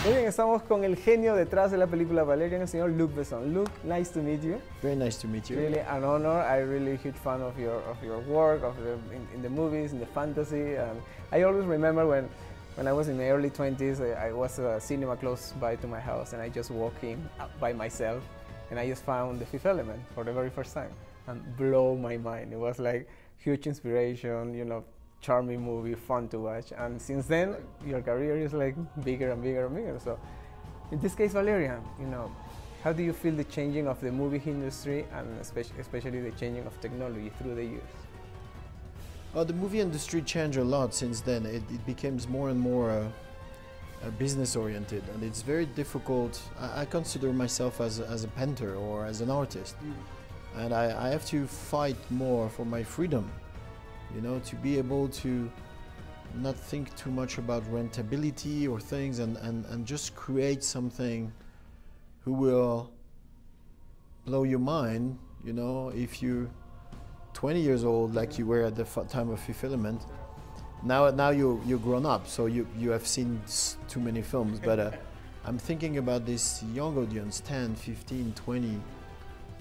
Muy bien, estamos con el genio detrás de la película Valerian, el señor Luc Besson. Luc, nice to meet you. Very nice to meet you. Really an honor. I'm really a huge fan of your work, in the movies, in the fantasy. And I always remember when I was in my early 20s, I was a cinema close by to my house, and I just walked in by myself, and I just found The Fifth Element for the very first time, and blow my mind. It was like huge inspiration, you know, charming movie, fun to watch, and since then your career is like bigger and bigger and bigger. So in this case, Valerian, you know, how do you feel the changing of the movie industry and especially the changing of technology through the years? Well, the movie industry changed a lot since then. It becomes more and more business oriented, and it's very difficult. I consider myself as a painter or as an artist, and I have to fight more for my freedom. You know, to be able to not think too much about rentability or things, and just create something who will blow your mind. You know, if you're 20 years old like you were at the time of Fifth Element, now you're grown up, so you have seen too many films, but I'm thinking about this young audience, 10, 15, 20,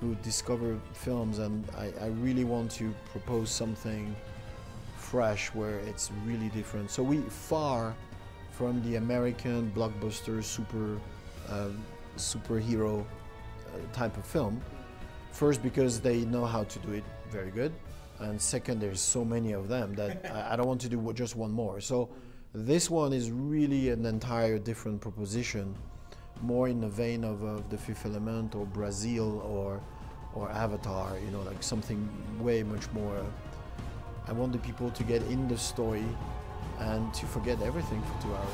who discover films, and I really want to propose something fresh where it's really different. So we far from the American blockbuster superhero type of film. First, because they know how to do it very good, and second, there's so many of them that I don't want to do just one more. So this one is really an entire different proposition, more in the vein of The Fifth Element or Brazil or Avatar, you know, like something way much more. I want the people to get in the story and to forget everything for 2 hours.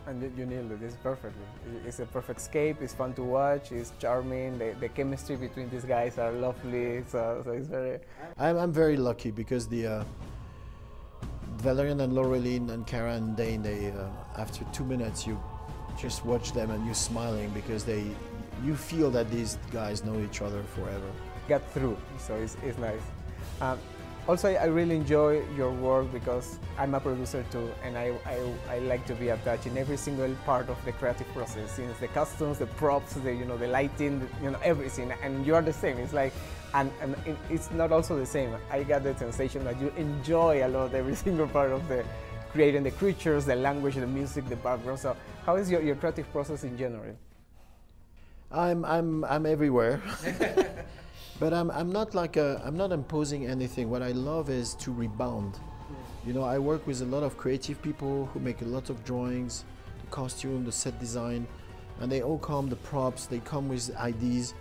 And you nailed it. It's perfectly. It's a perfect escape. It's fun to watch. It's charming. The chemistry between these guys are lovely. So it's very. I'm very lucky because the Valerian and Laureline and Cara and Dane, they after 2 minutes you just watch them and you're smiling because you feel that these guys know each other forever. Got through. So it's nice. Also, I really enjoy your work because I'm a producer too, and I like to be attached in every single part of the creative process, since the costumes, the props, the lighting, everything. And you are the same. It's like, and it's not also the same. I got the sensation that you enjoy a lot every single part of the creating the creatures, the language, the music, the background. So, how is your creative process in general? I'm everywhere. But I'm not imposing anything. What I love is to rebound. You know, I work with a lot of creative people who make a lot of drawings, the costume, the set design, and they all come, the props, they come with ideas.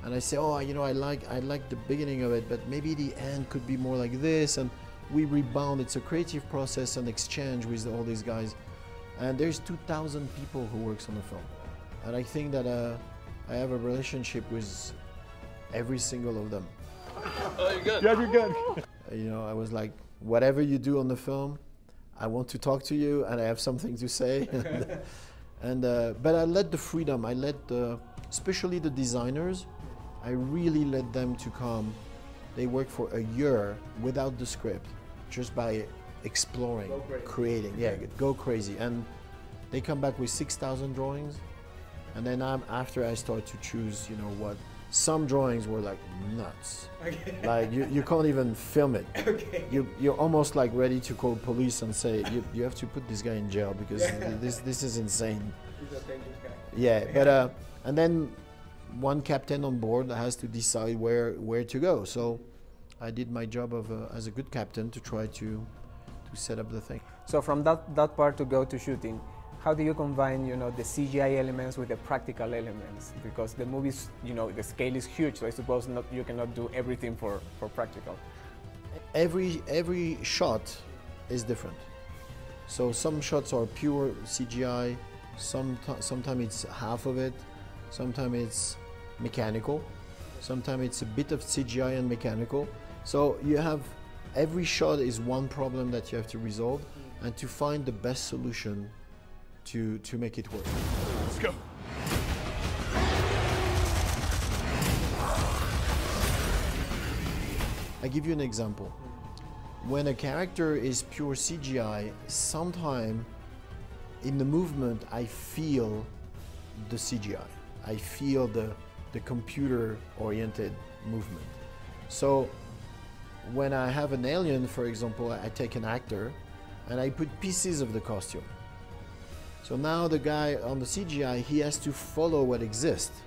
And I say, oh, you know, I like the beginning of it, but maybe the end could be more like this, and we rebound. It's a creative process and exchange with all these guys. And there's 2,000 people who works on the film. And I think that I have a relationship with every single of them. Oh, you're good. Yeah, you're good. You know, I was like, whatever you do on the film, I want to talk to you and I have something to say. But I let the freedom, especially the designers, I really let them to come. They work for a year without the script, just by exploring, creating, go crazy. And they come back with 6,000 drawings. And then after I start to choose, you know what, some drawings were like nuts. Okay. Like you can't even film it. Okay. You're almost like ready to call police and say you have to put this guy in jail because this is insane. He's a dangerous guy. Yeah, but and then one captain on board has to decide where to go. So I did my job as a good captain to try to set up the thing. So from that part to go to shooting, how do you combine, the CGI elements with the practical elements? Because the movies, the scale is huge, so I suppose you cannot do everything for practical. Every shot is different. So some shots are pure CGI, sometimes it's half of it, sometimes it's mechanical, sometimes it's a bit of CGI and mechanical. So you have, every shot is one problem that you have to resolve and to find the best solution to make it work. Let's go. I give you an example. When a character is pure CGI, sometime in the movement I feel the CGI. I feel the computer-oriented movement. So when I have an alien, for example, I take an actor and I put pieces of the costume. So now the guy on the CGI, he has to follow what exists.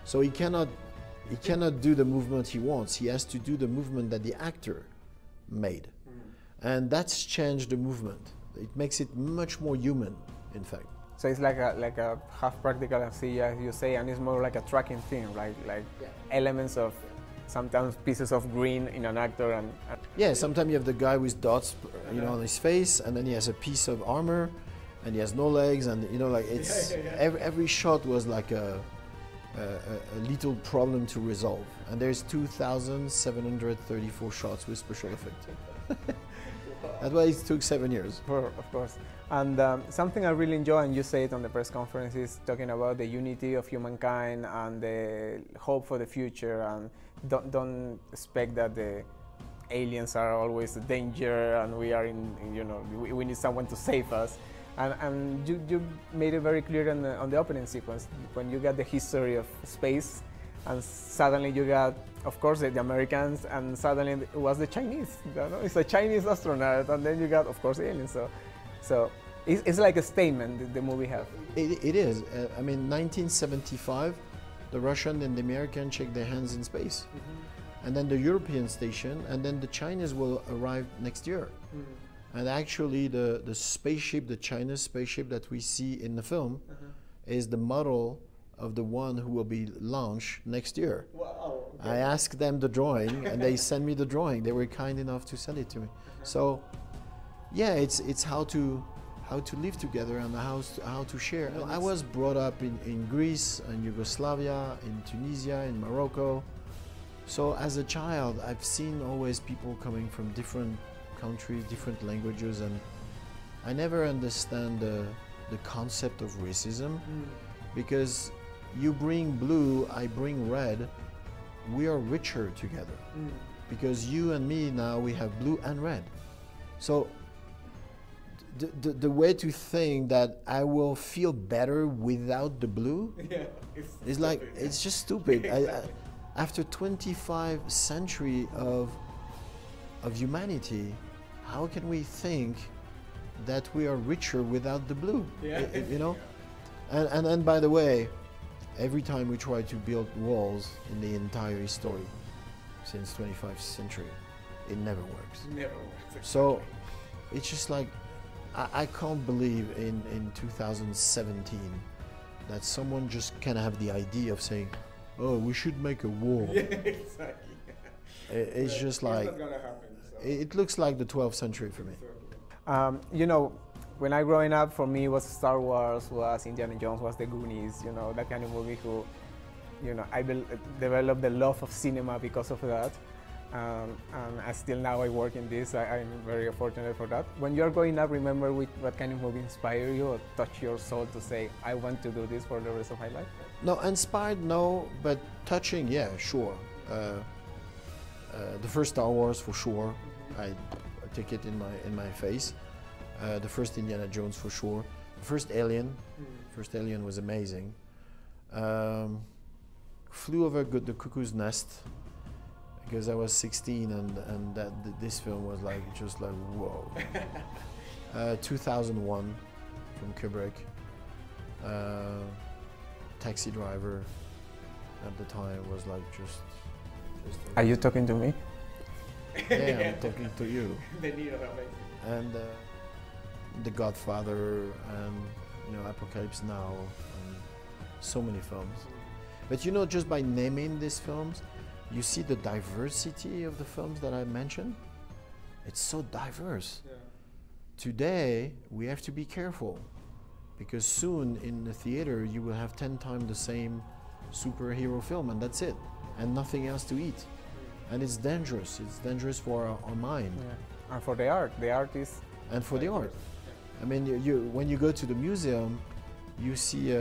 So he cannot do the movement he wants. He has to do the movement that the actor made. And that's changed the movement. It makes it much more human, in fact. So it's like a half practical and CGI, as you say, and it's more like a tracking thing, like elements of sometimes pieces of green in an actor and yeah, sometimes you have the guy with dots, you know, on his face, and then he has a piece of armor, and he has no legs, and you know, like it's every shot was like a little problem to resolve, and there's 2,734 shots with special effects. That's why it took 7 years. Of course. And something I really enjoy, and you say it on the press conference, is talking about the unity of humankind and the hope for the future, and don't expect that the aliens are always a danger and we are you know, we need someone to save us. And you made it very clear on the opening sequence, when you got the history of space, and suddenly you got, of course, the Americans, and suddenly it was the Chinese. You know? It's a Chinese astronaut, and then you got, of course, aliens. So it's like a statement the movie has. It is. I mean, 1975, the Russian and the American shake their hands in space. And then the European station, and then the Chinese will arrive next year. And actually the spaceship, the Chinese spaceship that we see in the film, is the model of the one who will be launched next year. Wow. Okay. I asked them the drawing and they sent me the drawing. They were kind enough to send it to me. So yeah, it's how to live together and how to share. I was brought up in Greece, in Yugoslavia, in Tunisia, in Morocco. So as a child, I've seen always people coming from different countries, different languages, and I never understand the concept of racism, because you bring blue, I bring red, we are richer together, because you and me now, we have blue and red. So the way to think that I will feel better without the blue is like, it's just stupid. Exactly. After 25 centuries of humanity, how can we think that we are richer without the blue? You know? And by the way, every time we try to build walls in the entire history since 25th century, it never works. Never works. So it's just like, I can't believe in 2017 that someone just can have the idea of saying, oh, we should make a wall. Yeah, exactly. It's just like, not gonna happen, so. It looks like the 12th century for me. You know, when I growing up, for me was Star Wars, was Indiana Jones, was the Goonies, you know, that kind of movie who, you know, I developed the love of cinema because of that. And still now I work in this. I'm very fortunate for that. When you're growing up, remember what kind of movie inspired you or touched your soul to say, I want to do this for the rest of my life? No, inspired, no, but touching, yeah, sure. The first Star Wars, for sure. I take it in my face. The first Indiana Jones, for sure. The first Alien. First Alien was amazing. Flew over the Cuckoo's Nest, because I was 16 and this film was like just like whoa. 2001 from Kubrick. Taxi Driver at the time was like just Are you talking to me? yeah, I'm talking to you. The Neo amazing. And The Godfather, and you know, Apocalypse Now, and so many films. But you know, just by naming these films, you see the diversity of the films that I mentioned. It's so diverse. Yeah. Today, we have to be careful, because soon in the theater you will have 10 times the same superhero film, and that's it, and nothing else to eat. And it's dangerous. It's dangerous for our mind. Yeah. And for the art. The art is... And for the art. I mean, when you go to the museum, you see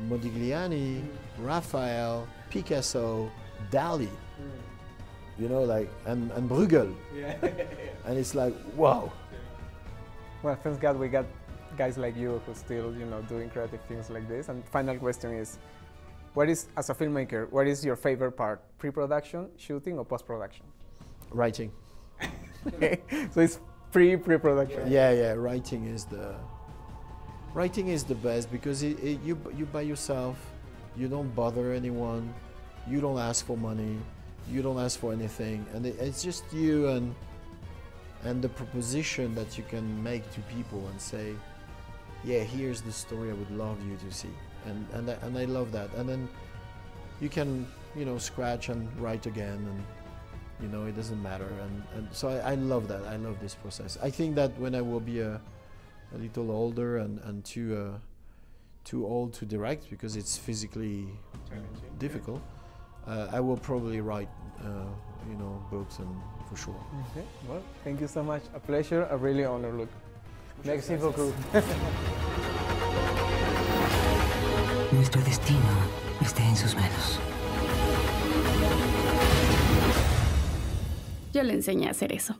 Modigliani, Raphael, Picasso, Dali. you know, like, and Bruegel. Yeah. And it's like, wow. Well, thanks God we got guys like you who still, you know, doing creative things like this. And final question is, what is, as a filmmaker, what is your favorite part? Pre-production, shooting, or post-production? Writing. So it's pre-production. Yeah, writing is the best, because you by yourself, you don't bother anyone, you don't ask for money, you don't ask for anything, and it's just you and the proposition that you can make to people and say, yeah, here's the story I would love you to see, and I love that. And then you can, you know, scratch and write again, and you know, it doesn't matter, and so I love that. I love this process. I think that when I will be a little older and too old to direct, because it's physically difficult, I will probably write, you know, books, and for sure. Okay. Well, thank you so much. A pleasure. A really honor, Luc. Merci beaucoup. Nuestro destino está en sus manos. Yo le enseñé a hacer eso.